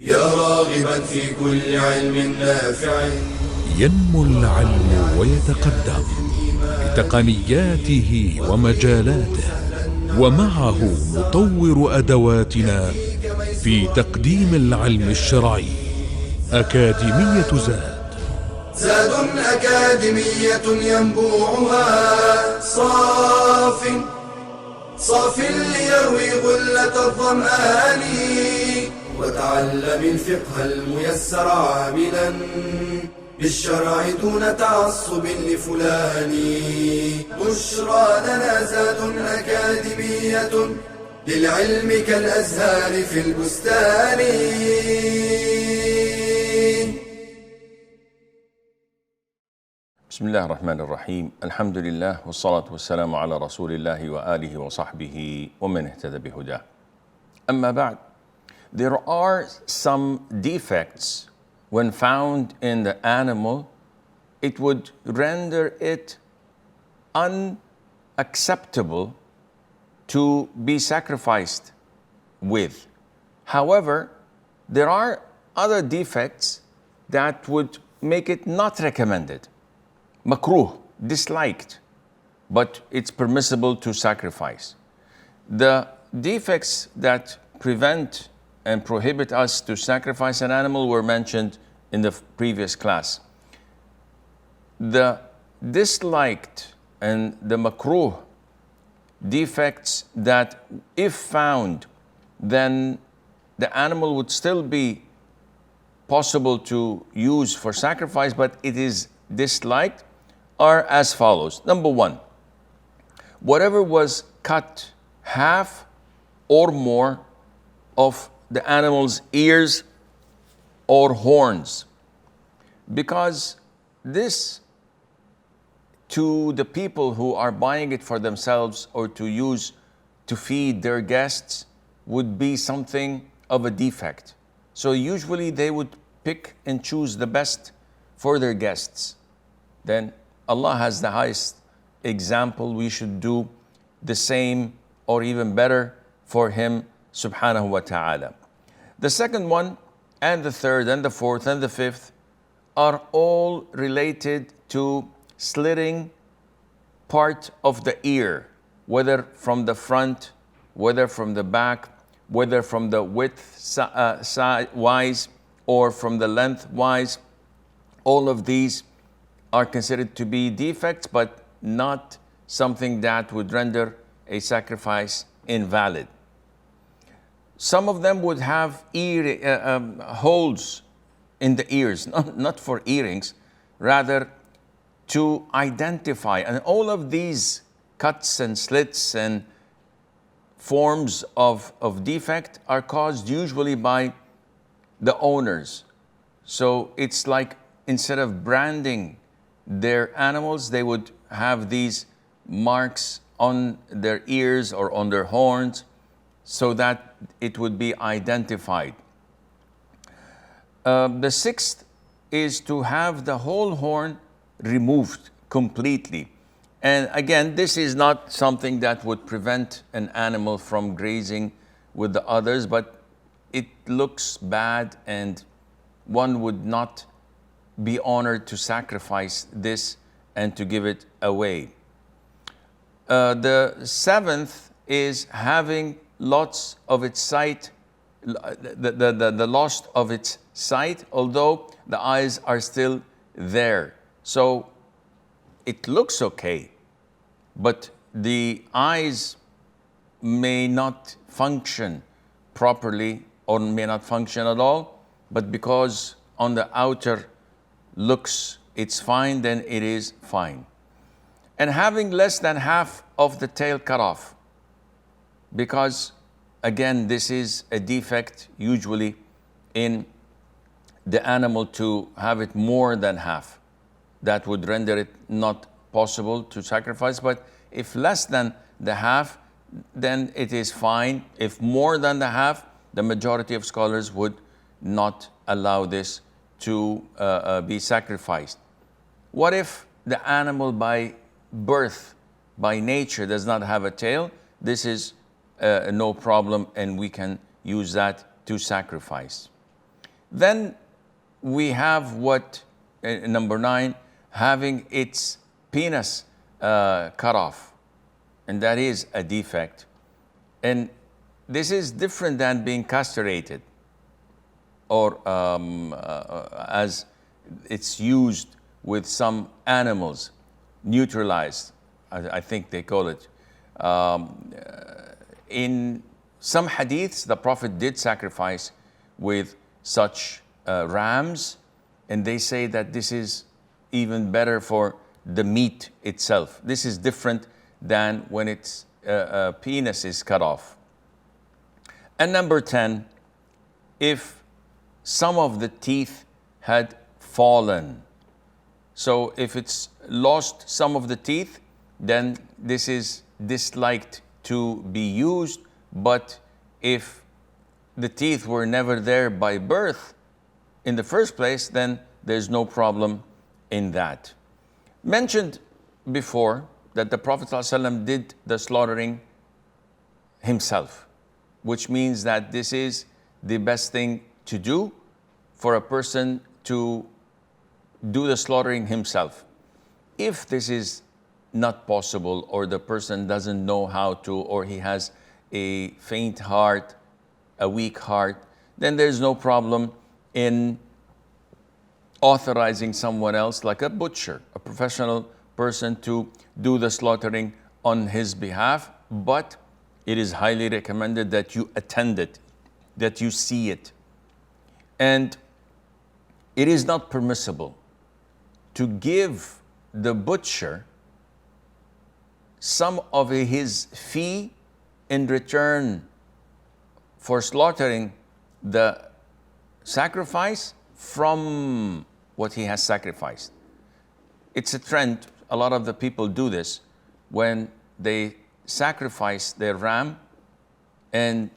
يا راغبا في كل علم نافع. ينمو العلم ويتقدم بتقنياته ومجالاته، ومعه نطور أدواتنا في تقديم العلم الشرعي. أكاديمية زاد أكاديمية ينبوعها صاف ليروي غلة الظمآن. وتعلم الفقه الميسر عاملا بالشرع دون تعصب لفلان. بشرى لنا زاد أكاديمية للعلم كالأزهار في البستان. بسم الله الرحمن الرحيم. الحمد لله والصلاة والسلام على رسول الله وآله وصحبه ومن اهتدى بهداه. أما بعد, there are some defects when found in the animal. It would render it unacceptable to be sacrificed with. However, there are other defects that would make it not recommended. Makruh, disliked, but it's permissible to sacrifice. The defects that prevent and prohibit us to sacrifice an animal were mentioned in the previous class. The disliked and the makruh defects that, if found, then the animal would still be possible to use for sacrifice, but it is disliked, are as follows. Number one, whatever was cut half or more of the animal's ears or horns, because this, to the people who are buying it for themselves or to use to feed their guests, would be something of a defect. So usually they would pick and choose the best for their guests. Then Allah has the highest example. We should do the same or even better for Him subhanahu wa ta'ala. The second one and the third and the fourth and the fifth are all related to slitting part of the ear, whether from the front, whether from the back, whether from the width wise or from the length wise. All of these are considered to be defects, but not something that would render a sacrifice invalid. Some of them would have holes in the ears, not for earrings, rather to identify. And all of these cuts and slits and forms of defect are caused usually by the owners. So it's like, instead of branding their animals, they would have these marks on their ears or on their horns so that it would be identified. The sixth is to have the whole horn removed completely. And again, this is not something that would prevent an animal from grazing with the others, but it looks bad and one would not be honored to sacrifice this and to give it away. The seventh is having lots of its sight, the loss of its sight, although the eyes are still there. So it looks okay, but the eyes may not function properly or may not function at all, but because on the outer looks it's fine, then it is fine. And having less than half of the tail cut off, because again, this is a defect usually in the animal to have it more than half. That would render it not possible to sacrifice. But if less than the half, then it is fine. If more than the half, the majority of scholars would not allow this to be sacrificed. What if the animal by birth, by nature, does not have a tail? This is no problem, and we can use that to sacrifice. Then we have what, number 9, having its penis cut off, and that is a defect. And this is different than being castrated, or as it's used with some animals, neutralized, I think they call it. In some hadiths, the Prophet did sacrifice with such rams, and they say that this is even better for the meat itself. This is different than when its penis is cut off. And number 10, if some of the teeth had fallen. So if it's lost some of the teeth, then this is disliked to be used. But if the teeth were never there by birth in the first place, then there's no problem in that. Mentioned before that the Prophet ﷺ did the slaughtering himself, which means that this is the best thing to do for a person to do the slaughtering himself. If this is not possible, or the person doesn't know how to, or he has a faint heart, a weak heart, then there's no problem in authorizing someone else, like a butcher, a professional person, to do the slaughtering on his behalf. But it is highly recommended that you attend it, that you see it. And it is not permissible to give the butcher some of his fee in return for slaughtering the sacrifice from what he has sacrificed. It's a trend. A lot of the people do this when they sacrifice their ram, and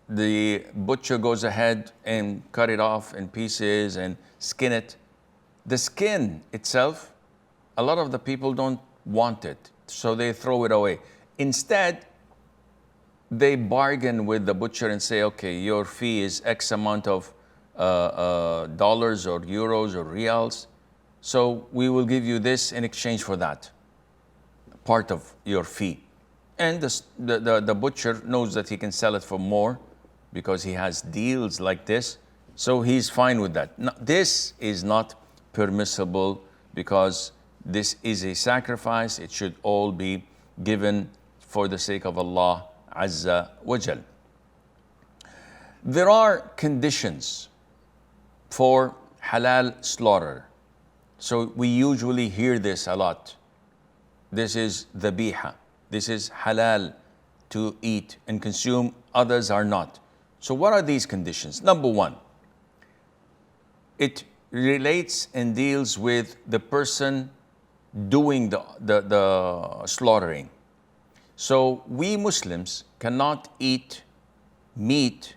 the butcher goes ahead and cut it off in pieces and skin it. The skin itself, a lot of the people don't want it, so they throw it away. Instead, they bargain with the butcher and say, okay, your fee is X amount of dollars or euros or reals, so we will give you this in exchange for that, part of your fee. And the butcher knows that he can sell it for more because he has deals like this, so he's fine with that. Now, this is not permissible because this is a sacrifice. It should all be given for the sake of Allah Azza wa Jal. There are conditions for halal slaughter. So we usually hear this a lot. This is dhabiha. This is halal to eat and consume. Others are not. So what are these conditions? Number 1, it relates and deals with the person doing the slaughtering. So we Muslims cannot eat meat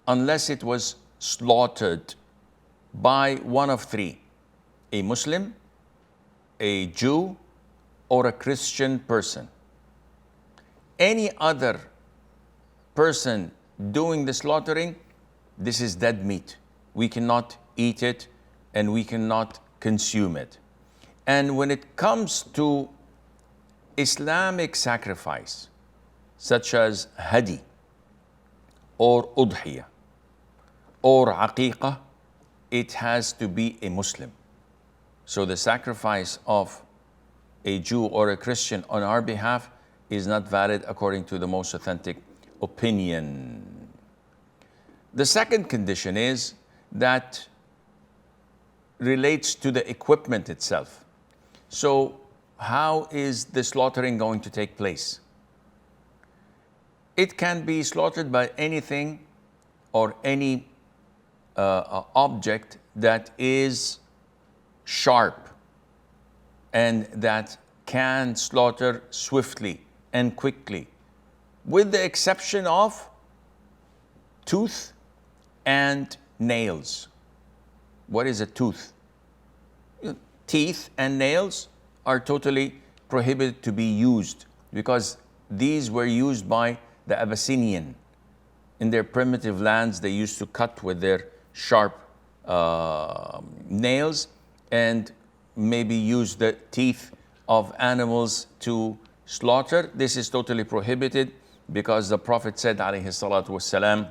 unless it was slaughtered by one of 3: a Muslim, a Jew, or a Christian person. Any other person doing the slaughtering, this is dead meat. We cannot eat it and we cannot consume it. And when it comes to Islamic sacrifice, such as hadi, or udhiyah, or aqiqah, it has to be a Muslim. So the sacrifice of a Jew or a Christian on our behalf is not valid according to the most authentic opinion. The second condition is that relates to the equipment itself. So how is the slaughtering going to take place? It can be slaughtered by anything or any object that is sharp and that can slaughter swiftly and quickly, with the exception of tooth and nails. What is a tooth? Teeth and nails are totally prohibited to be used because these were used by the Abyssinian. In their primitive lands, they used to cut with their sharp nails and maybe use the teeth of animals to slaughter. This is totally prohibited because the Prophet said, alayhi salatu wasalam,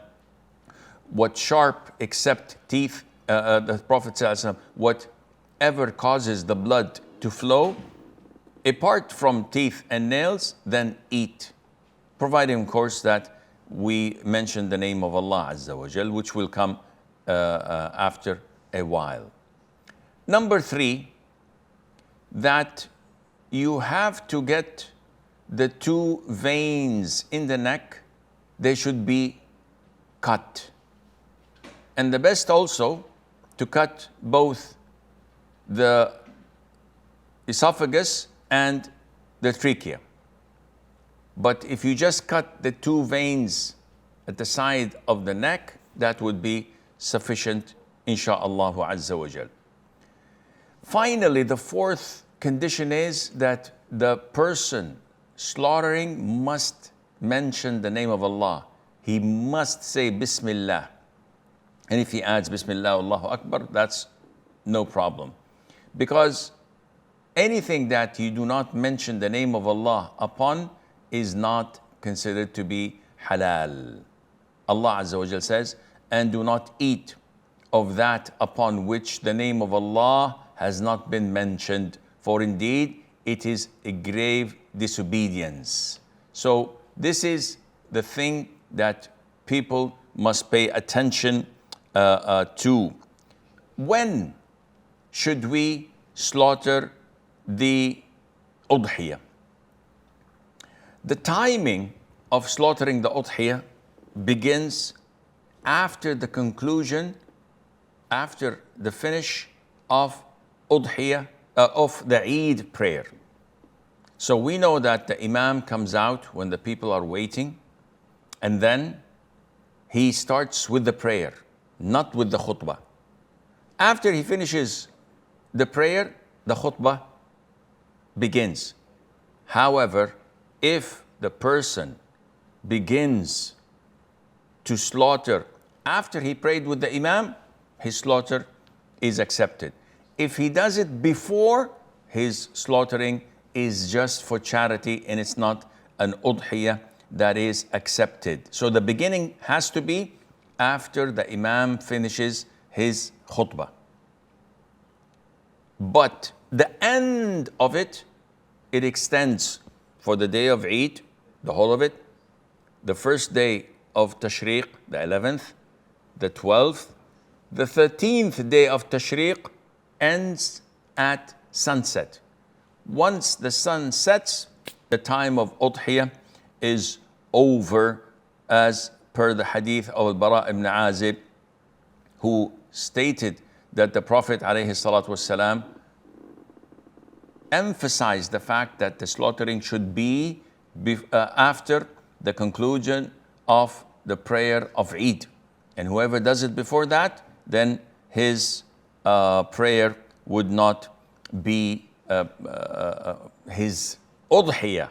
what sharp except teeth, the Prophet said, whatever causes the blood to flow, apart from teeth and nails, then eat. Providing, of course, that we mention the name of Allah Azza wa Jal, which will come after a while. Number 3, that you have to get the 2 veins in the neck, they should be cut. And the best also to cut both the esophagus and the trachea. But if you just cut the 2 veins at the side of the neck, that would be sufficient, insha'Allah Azza wa Jal. Finally, the 4th condition is that the person slaughtering must mention the name of Allah. He must say Bismillah. And if he adds Bismillah, Allahu Akbar, that's no problem. Because anything that you do not mention the name of Allah upon is not considered to be halal. Allah Azza wa Jal says, and do not eat of that upon which the name of Allah has not been mentioned, for indeed it is a grave disobedience. So this is the thing that people must pay attention to. When should we slaughter the udhiyah? The timing of slaughtering the udhiyah begins after the conclusion, after the finish of udhiyah, of the Eid prayer. So we know that the Imam comes out when the people are waiting, and then he starts with the prayer, not with the khutbah. After he finishes the prayer, the khutbah begins. However, if the person begins to slaughter after he prayed with the Imam, his slaughter is accepted. If he does it before, his slaughtering is just for charity and it's not an udhiyah that is accepted. So the beginning has to be after the Imam finishes his khutbah. But the end of it, it extends for the day of Eid, the whole of it, the first day of Tashriq, the 11th, the 12th, the 13th day of Tashriq ends at sunset. Once the sun sets, the time of Udhiyah is over, as per the hadith of Al-Bara ibn Azib, who stated that the Prophet ﷺ emphasized the fact that the slaughtering should be after the conclusion of the prayer of Eid. And whoever does it before that, then his prayer would not be his udhiyah.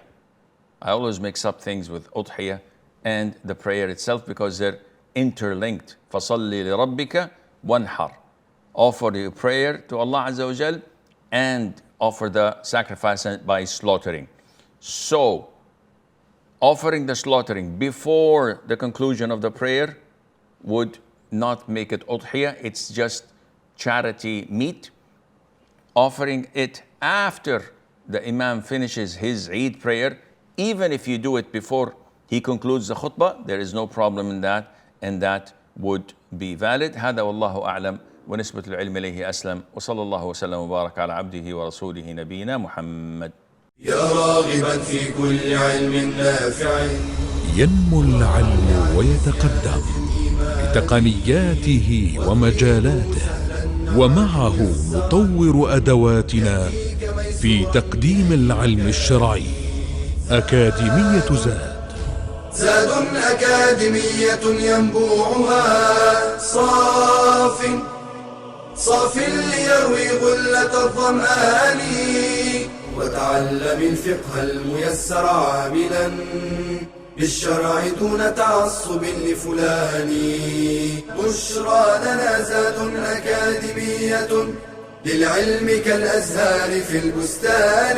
I always mix up things with udhiyah and the prayer itself because they're interlinked. فَصَلِّ لِرَبِّكَ وَانْحَرْ. Offer your prayer to Allah Azza wa Jal and offer the sacrifice by slaughtering. So, offering the slaughtering before the conclusion of the prayer would not make it udhiyah, it's just charity meat. Offering it after the Imam finishes his Eid prayer, even if you do it before he concludes the khutbah, there is no problem in that, and that would be valid. هذا والله أعلم ونسبة العلم إليه أسلم وصلى الله وسلم وبارك على عبده ورسوله نبينا محمد. يا راغبا في كل علم نافع ينمو العلم ويتقدم بتقنياته ومجالاته، ومعه نطور أدواتنا في تقديم العلم الشرعي. أكاديمية زاد أكاديمية ينبوعها صاف ليروي غلة الظمآن، وتعلم الفقه الميسر عاملا بالشرع دون تعصب لفلان. بشرى لنا زاد أكاديمية للعلم كالأزهار في البستان.